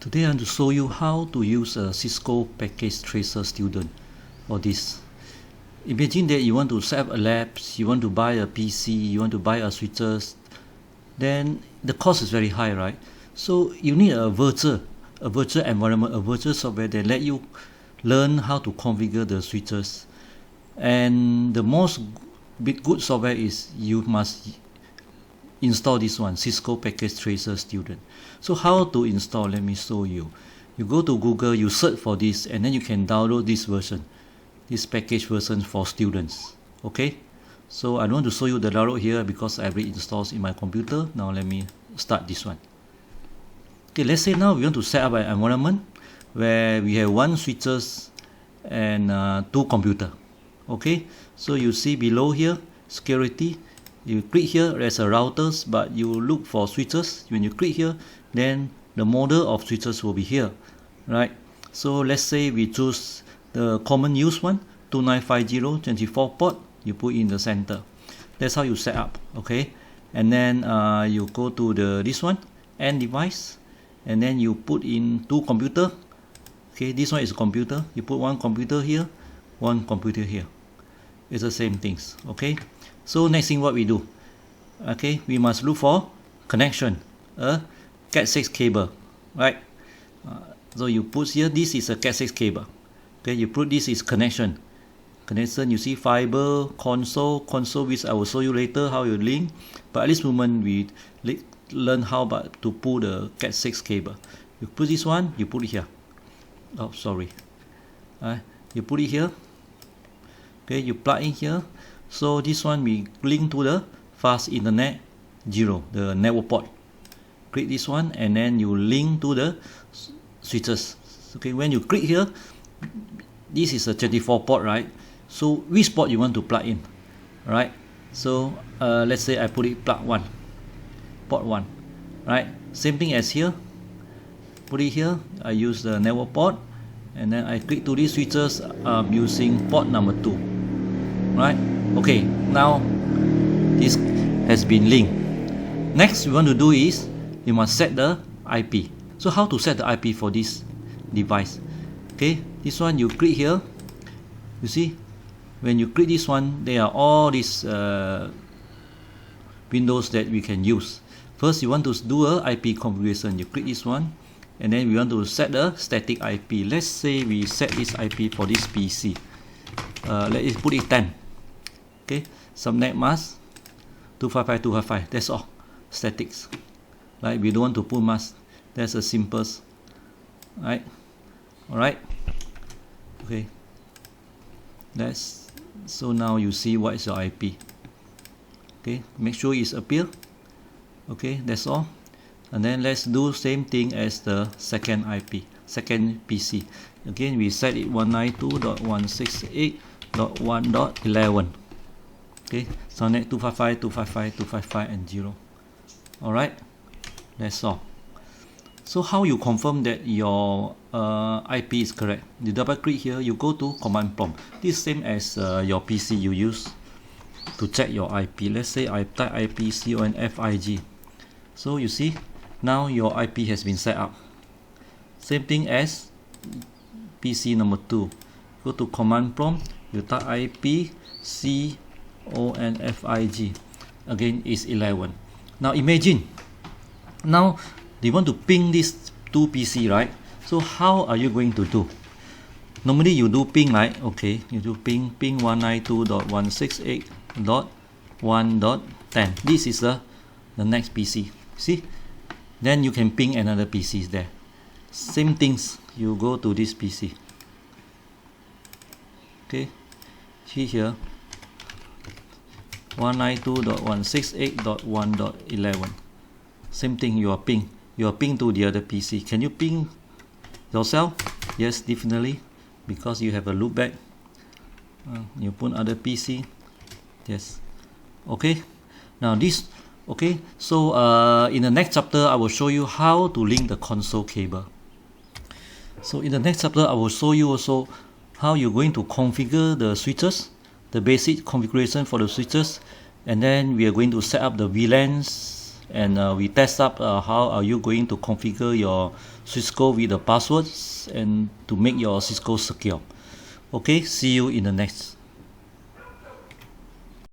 Today I want to show you how to use a Cisco Packet Tracer student for this. Imagine that you want to set up a labs, you want to buy a PC, you want to buy a switches, then the cost is very high, right? So you need a virtual environment, a virtual software that let you learn how to configure the switches. And the most good software is you must install this one, Cisco Packet Tracer student. So how to install? Let me show you. You go to Google, you search for this, and then you can download this version, this package version for students. Okay, so I don't want to show you the download here because I already installed in my computer. Now let me start this one. Okay, let's say now we want to set up an environment where we have one switches and two computer. Okay, so you see below here, security. You click here, there's a routers, but you look for switches. When you click here, then the model of switches will be here, right? So let's say we choose the common use one, 2950 24 port. You put in the center. That's how you set up, okay? And then you go to this one, end device, and then you put in two computer. Okay, this one is computer. You put one computer here, one computer here. It's the same things, okay? So next thing what we do, okay, we must look for connection, a Cat6 cable, right? So you put here, this is a Cat6 cable. Okay, you put this is connection. You see fiber, console, which I will show you later how you link. But at this moment we learn how about to pull the Cat6 cable. You put this one, you put it here. Oh, sorry. You put it here. Okay, you plug in here. So this one we link to the fast internet 0, the network port. Click this one and then you link to the switches. Okay, when you click here, this is a 24 port, right? So which port you want to plug in, right? So let's say I put it plug 1, port 1, right? Same thing as here. Put it here. I use the network port, and then I click to these switches. I'm using port number 2, right? Okay, now this has been linked. Next we want to do is we must set the IP. So how to set the IP for this device? Okay, this one you click here. You see, when you click this one, there are all these windows that we can use. First, you want to do a IP configuration. You click this one, and then we want to set the static IP. Let's say we set this IP for this PC. Let's put it 10. Okay, subnet mask 255.255. That's all. Statics. Right? We don't want to put mask. That's the simplest. Right? Alright. Okay. So now you see what is your IP. Okay, make sure it's appear. Okay, that's all. And then let's do same thing as the second IP, second PC. Again, we set it 192.168.1.11. Okay, subnet 255.255.255 and 0. Alright, that's all. So how you confirm that your IP is correct? You double click here, you go to command prompt. This is same as your PC you use to check your IP. Let's say I type IP CONFIG. So you see, now your IP has been set up. Same thing as PC number 2. Go to command prompt, you type IP CONFIG. Again is 11. Now imagine, now you want to ping these two PC, right? So how are you going to do? Normally you do ping, right? Okay, you do ping 192.168.1.10. This is the next PC. See? Then you can ping another PC there. Same things. You go to this PC. Okay. See here. 192.168.1.11. Same thing. You are ping to the other PC. Can you ping yourself? Yes, definitely, because you have a loopback. You put other PC. Yes. Okay. Now this. Okay. So in the next chapter, I will show you how to link the console cable. So in the next chapter, I will show you also how you're going to configure the switches, the basic configuration for the switches, and then we are going to set up the VLANs and we test up how are you going to configure your Cisco with the passwords and to make your Cisco secure. Okay, see you in the next